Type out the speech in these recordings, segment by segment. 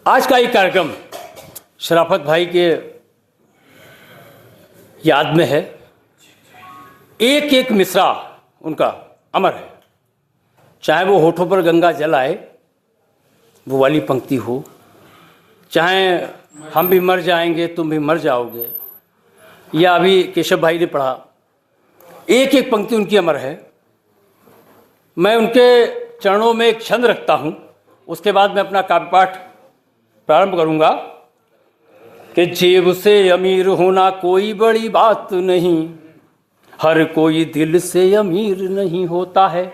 आज का ये कार्यक्रम शराफत भाई के याद में है। एक एक मिसरा उनका अमर है, चाहे वो होठों पर गंगा जल आए वो वाली पंक्ति हो, चाहे हम भी मर जाएंगे तुम भी मर जाओगे, या अभी केशव भाई ने पढ़ा, एक एक पंक्ति उनकी अमर है। मैं उनके चरणों में एक छंद रखता हूँ, उसके बाद मैं अपना काव्य पाठ प्रारंभ करूँगा कि जेब से अमीर होना कोई बड़ी बात नहीं, हर कोई दिल से अमीर नहीं होता है।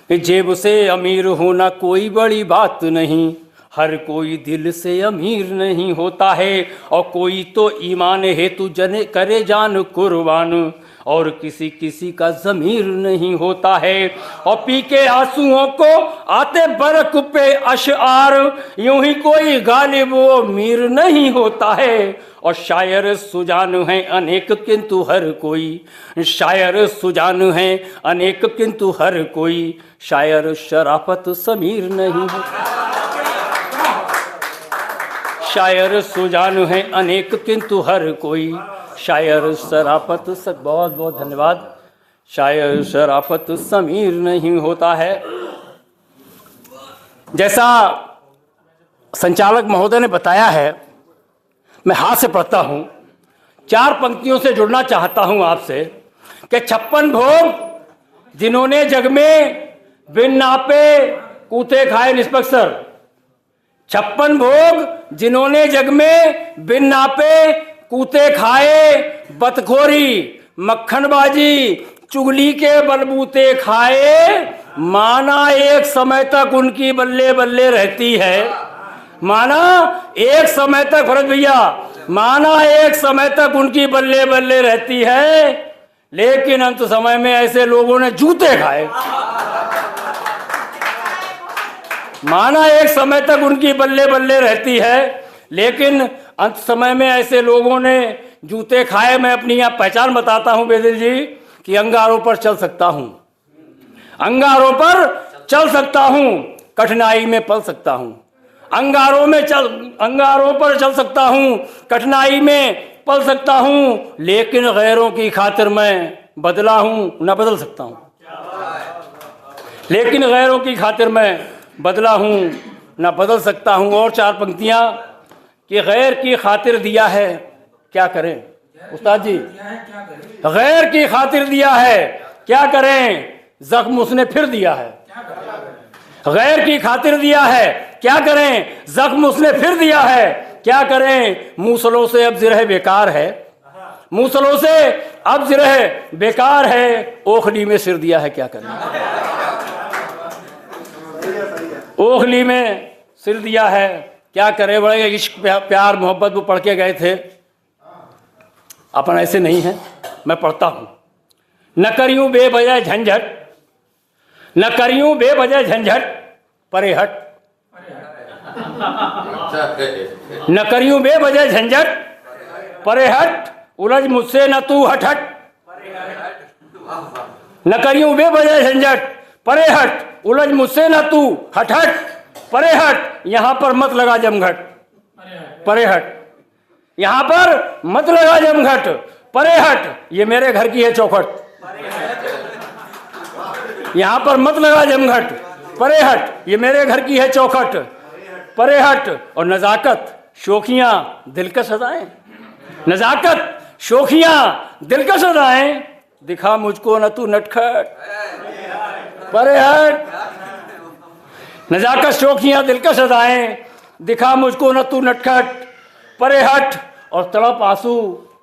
कि जेब से अमीर होना कोई बड़ी बात नहीं, हर कोई दिल से अमीर नहीं होता है। और कोई तो ईमान हेतु जने करे जान कुर्बान, और किसी किसी का ज़मीर नहीं होता है। और पी के आंसुओं को आते बरक पे अशआर, यूं ही कोई गालिब वो मीर नहीं होता है। और शायर सुजान हैं अनेक किंतु हर कोई, शायर सुजान हैं अनेक किंतु हर कोई, शायर शराफत समीर नहीं होता। शायर सुजान हैं अनेक किंतु हर कोई, शायर शराफत बहुत बहुत धन्यवाद। शायर शराफत समीर नहीं होता है। जैसा संचालक महोदय ने बताया है, मैं हाथ से पढ़ता हूँ, चार पंक्तियों से जुड़ना चाहता हूँ आपसे कि 56 भोग जिन्होंने जग में बिन नापे कूते खाए निष्पक्ष सर। 56 भोग जिन्होंने जग में बिन नापे कूते खाए, बतखोरी मक्खनबाजी चुगली के बलबूते खाए, माना एक समय तक उनकी बल्ले बल्ले रहती है। माना एक समय तक, भरत भैया, माना एक समय तक उनकी बल्ले बल्ले रहती है, लेकिन अंत समय में ऐसे लोगों ने जूते खाए। माना एक समय तक उनकी बल्ले बल्ले रहती है, लेकिन अंत समय में ऐसे लोगों ने जूते खाए। मैं अपनी यहाँ पहचान बताता हूँ बेदिल जी, कि अंगारों पर चल सकता हूँ, अंगारों पर चल सकता हूँ, कठिनाई में पल सकता हूँ। अंगारों पर चल सकता हूँ, कठिनाई में पल सकता हूँ, लेकिन गैरों की खातिर मैं बदला हूँ न बदल सकता हूँ। लेकिन गैरों की खातिर मैं बदला हूँ न बदल सकता हूँ। और चार पंक्तियाँ कि गैर की खातिर दिया है क्या करें उस्ताद जी, गैर की खातिर दिया है क्या करें, जख्म उसने फिर दिया है। गैर की खातिर दिया है क्या करें, जख्म उसने फिर दिया है क्या करें। मूसलों से अब जिरह बेकार है, मूसलों से अब जिरह बेकार है, ओखली में सिर दिया है क्या करें। ओखली में सिर दिया है क्या करे। बड़े इश्क प्यार मोहब्बत वो पढ़ के गए थे, अपन ऐसे नहीं है। मैं पढ़ता हूँ, न करियूं बेवजह झंझट, न करियूं बेवजह झंझट परे हट, न करियूं बेवजह झंझट परे हट, उलझ मुझसे न तू हट हट। न करियूं बेवजह झंझट परे हट, उलझ मुझसे न तू हट हट, परे हट यहाँ पर मत लगा जमघट, परे हट यहाँ पर मत लगा जमघट, परे हट ये मेरे घर की है चौखट। यहाँ पर मत लगा जमघट, परे हट ये मेरे घर की है चौखट, परे हट। और नजाकत शोखियाँ दिलकश अदाएं, नजाकत शोखियाँ दिलकश अदाएं, दिखा मुझको न तू नटखट, परे हट। नजाकत शोखियाँ दिलकश अदाएं, दिखा मुझको न तू नटखट, परे हट। और तड़प आंसू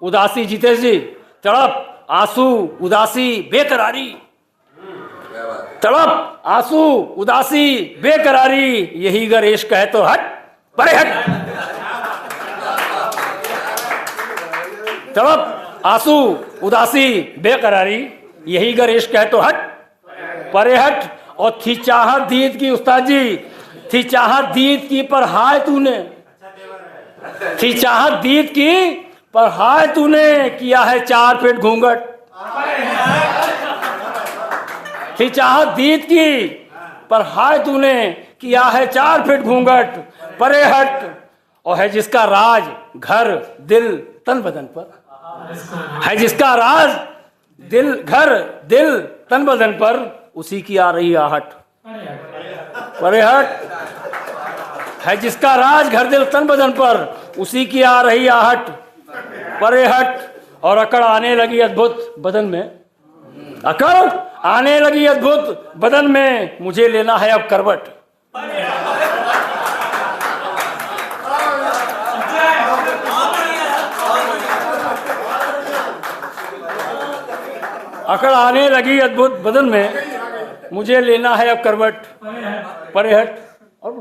उदासी, जीतेश जी, तड़प आंसू उदासी बेकरारी, तड़प आंसू उदासी बेकरारी, यही अगर इश्क है तो हट, परे हट। तड़प आंसू उदासी बेकरारी, यही अगर इश्क है तो हट, परे हट। और थी चाहत दीद की, उस्ताद जी, थी चाहत दीद की पर हाय तूने, थी चाहत दीद की पर हाय तूने, किया है 4 फीट घूंघट। थी चाहत दीद की पर हाय तूने, किया है 4 फीट घूंघट, परे हट, और है जिसका राज घर दिल तन बदन पर, है जिसका राज दिल घर दिल तन बदन पर, उसी की आ रही आहट। परे हट, है जिसका राज घर दिल तन बदन पर, उसी की आ रही आहट। परे हट, और अकड़ आने लगी अद्भुत बदन में, अकड़ आने लगी अद्भुत बदन में, मुझे लेना है अब करवट। अकड़ आने लगी अद्भुत बदन में, मुझे लेना है अब करवट। परे हट, और